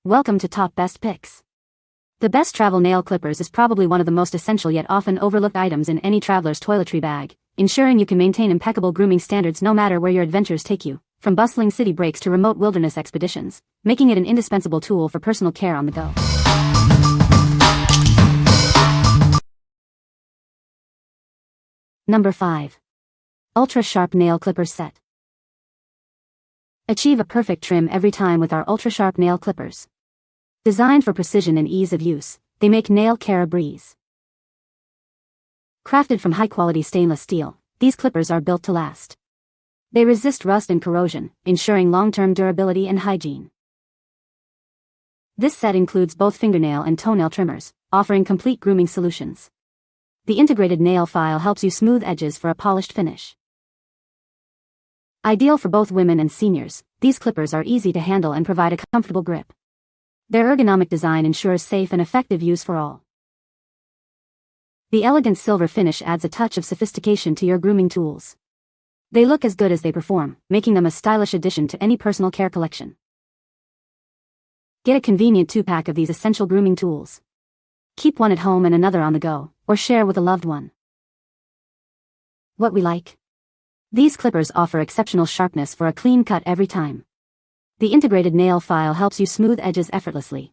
Welcome to Top Best Picks. The best travel nail clippers is probably one of the most essential yet often overlooked items in any traveler's toiletry bag, ensuring you can maintain impeccable grooming standards no matter where your adventures take you, from bustling city breaks to remote wilderness expeditions, making it an indispensable tool for personal care on the go. Number 5. Ultra Sharp Nail Clippers Set. Achieve a perfect trim every time with our ultra sharp nail clippers. Designed for precision and ease of use, they make nail care a breeze. Crafted from high-quality stainless steel, these clippers are built to last. They resist rust and corrosion, ensuring long-term durability and hygiene. This set includes both fingernail and toenail trimmers, offering complete grooming solutions. The integrated nail file helps you smooth edges for a polished finish. Ideal for both women and seniors, these clippers are easy to handle and provide a comfortable grip. Their ergonomic design ensures safe and effective use for all. The elegant silver finish adds a touch of sophistication to your grooming tools. They look as good as they perform, making them a stylish addition to any personal care collection. Get a convenient 2-pack of these essential grooming tools. Keep one at home and another on the go, or share with a loved one. What we like? These clippers offer exceptional sharpness for a clean cut every time. The integrated nail file helps you smooth edges effortlessly.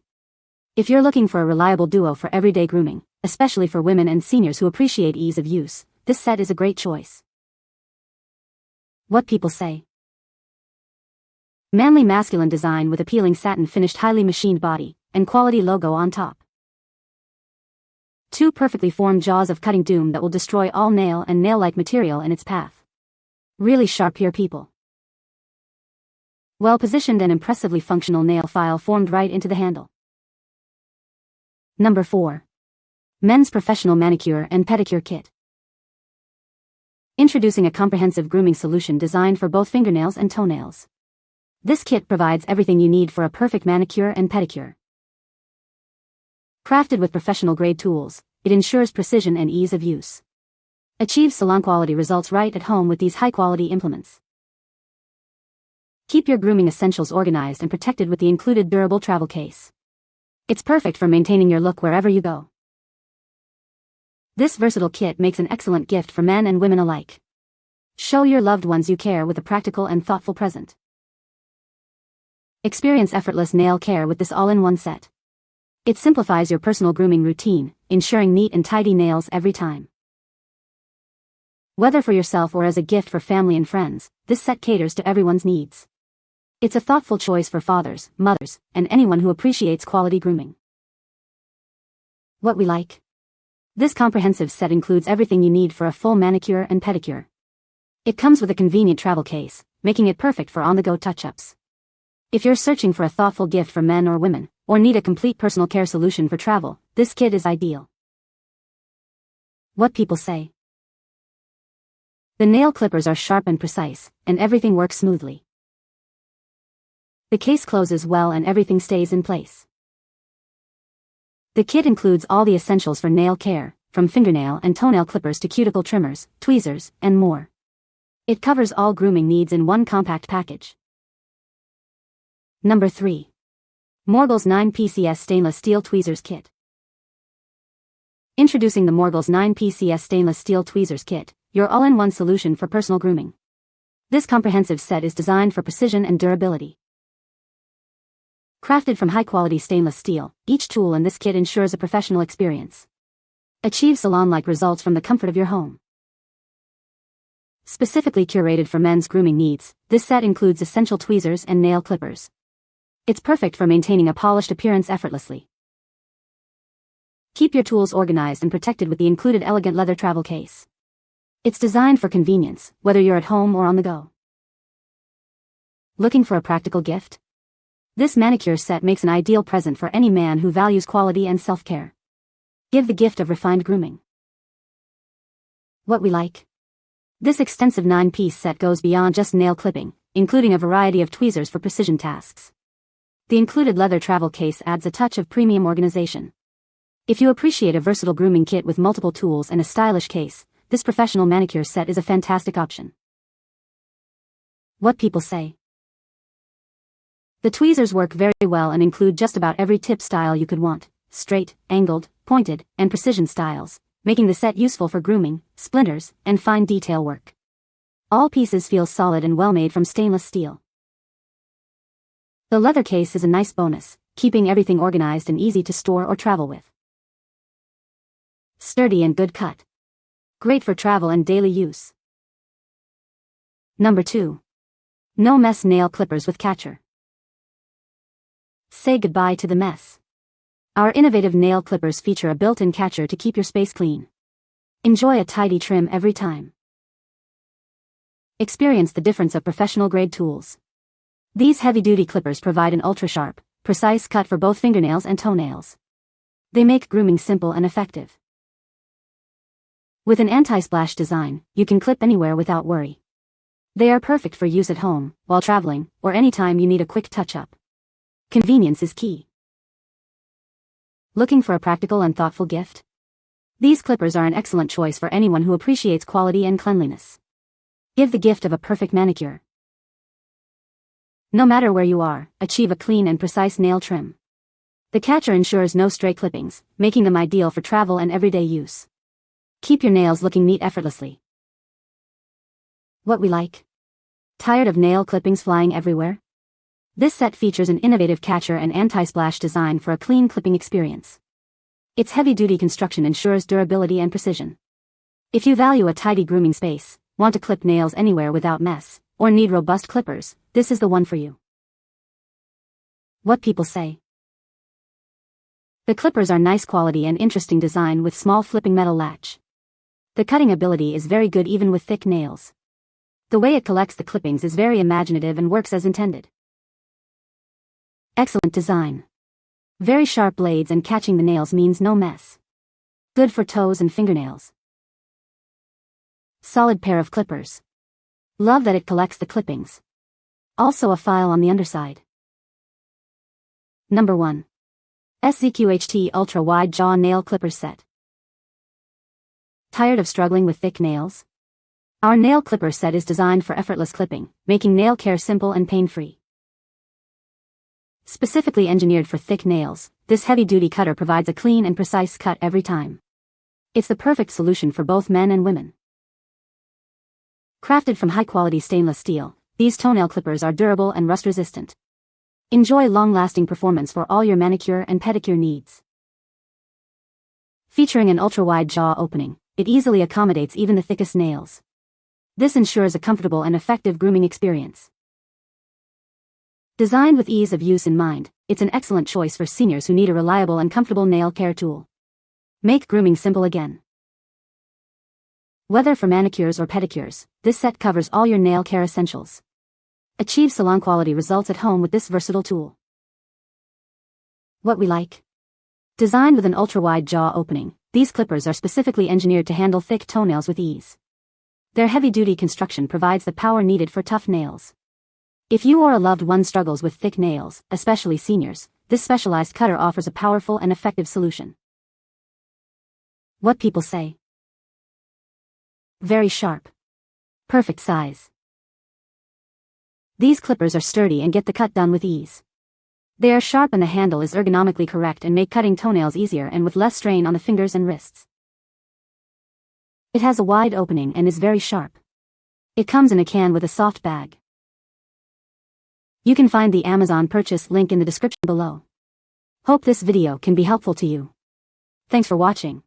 If you're looking for a reliable duo for everyday grooming, especially for women and seniors who appreciate ease of use, this set is a great choice. What people say. Manly masculine design with appealing satin finished highly machined body, and quality logo on top. 2 perfectly formed jaws of cutting doom that will destroy all nail and nail-like material in its path. Really sharp here people. Well-positioned and impressively functional nail file formed right into the handle. Number 4. Men's Professional Manicure and Pedicure Kit. Introducing a comprehensive grooming solution designed for both fingernails and toenails. This kit provides everything you need for a perfect manicure and pedicure. Crafted with professional-grade tools, it ensures precision and ease of use. Achieve salon-quality results right at home with these high-quality implements. Keep your grooming essentials organized and protected with the included durable travel case. It's perfect for maintaining your look wherever you go. This versatile kit makes an excellent gift for men and women alike. Show your loved ones you care with a practical and thoughtful present. Experience effortless nail care with this all-in-one set. It simplifies your personal grooming routine, ensuring neat and tidy nails every time. Whether for yourself or as a gift for family and friends, this set caters to everyone's needs. It's a thoughtful choice for fathers, mothers, and anyone who appreciates quality grooming. What we like? This comprehensive set includes everything you need for a full manicure and pedicure. It comes with a convenient travel case, making it perfect for on-the-go touch-ups. If you're searching for a thoughtful gift for men or women, or need a complete personal care solution for travel, this kit is ideal. What people say. The nail clippers are sharp and precise, and everything works smoothly. The case closes well and everything stays in place. The kit includes all the essentials for nail care, from fingernail and toenail clippers to cuticle trimmers, tweezers, and more. It covers all grooming needs in one compact package. Number 3. MORGLES 9PCS Stainless Steel Tweezers Kit. Introducing the MORGLES 9PCS Stainless Steel Tweezers Kit, your all-in-one solution for personal grooming. This comprehensive set is designed for precision and durability. Crafted from high-quality stainless steel, each tool in this kit ensures a professional experience. Achieve salon-like results from the comfort of your home. Specifically curated for men's grooming needs, this set includes essential tweezers and nail clippers. It's perfect for maintaining a polished appearance effortlessly. Keep your tools organized and protected with the included elegant leather travel case. It's designed for convenience, whether you're at home or on the go. Looking for a practical gift? This manicure set makes an ideal present for any man who values quality and self-care. Give the gift of refined grooming. What we like? This extensive 9-piece set goes beyond just nail clipping, including a variety of tweezers for precision tasks. The included leather travel case adds a touch of premium organization. If you appreciate a versatile grooming kit with multiple tools and a stylish case, this professional manicure set is a fantastic option. What people say. The tweezers work very well and include just about every tip style you could want: straight, angled, pointed, and precision styles, making the set useful for grooming, splinters, and fine detail work. All pieces feel solid and well made from stainless steel. The leather case is a nice bonus, keeping everything organized and easy to store or travel with. Sturdy and good cut. Great for travel and daily use. Number 2. No mess nail clippers with catcher. Say goodbye to the mess. Our innovative nail clippers feature a built-in catcher to keep your space clean. Enjoy a tidy trim every time. Experience the difference of professional-grade tools. These heavy-duty clippers provide an ultra-sharp, precise cut for both fingernails and toenails. They make grooming simple and effective. With an anti-splash design, you can clip anywhere without worry. They are perfect for use at home, while traveling, or anytime you need a quick touch-up. Convenience is key. Looking for a practical and thoughtful gift? These clippers are an excellent choice for anyone who appreciates quality and cleanliness. Give the gift of a perfect manicure. No matter where you are, achieve a clean and precise nail trim. The catcher ensures no stray clippings, making them ideal for travel and everyday use. Keep your nails looking neat effortlessly. What we like? Tired of nail clippings flying everywhere? This set features an innovative catcher and anti-splash design for a clean clipping experience. Its heavy-duty construction ensures durability and precision. If you value a tidy grooming space, want to clip nails anywhere without mess, or need robust clippers, this is the one for you. What people say. The clippers are nice quality and interesting design with small flipping metal latch. The cutting ability is very good even with thick nails. The way it collects the clippings is very imaginative and works as intended. Excellent design. Very sharp blades and catching the nails means no mess. Good for toes and fingernails. Solid pair of clippers. Love that it collects the clippings. Also a file on the underside. Number 1. SZQHT Ultra Wide Jaw Nail Clipper Set. Tired of struggling with thick nails? Our nail clipper set is designed for effortless clipping, making nail care simple and pain-free. Specifically engineered for thick nails, this heavy-duty cutter provides a clean and precise cut every time. It's the perfect solution for both men and women. Crafted from high-quality stainless steel, these toenail clippers are durable and rust-resistant. Enjoy long-lasting performance for all your manicure and pedicure needs. Featuring an ultra-wide jaw opening, it easily accommodates even the thickest nails. This ensures a comfortable and effective grooming experience. Designed with ease of use in mind, it's an excellent choice for seniors who need a reliable and comfortable nail care tool. Make grooming simple again. Whether for manicures or pedicures, this set covers all your nail care essentials. Achieve salon-quality results at home with this versatile tool. What we like? Designed with an ultra-wide jaw opening, these clippers are specifically engineered to handle thick toenails with ease. Their heavy-duty construction provides the power needed for tough nails. If you or a loved one struggles with thick nails, especially seniors, this specialized cutter offers a powerful and effective solution. What people say. Very sharp. Perfect size. These clippers are sturdy and get the cut done with ease. They are sharp and the handle is ergonomically correct and make cutting toenails easier and with less strain on the fingers and wrists. It has a wide opening and is very sharp. It comes in a can with a soft bag. You can find the Amazon purchase link in the description below. Hope this video can be helpful to you. Thanks for watching.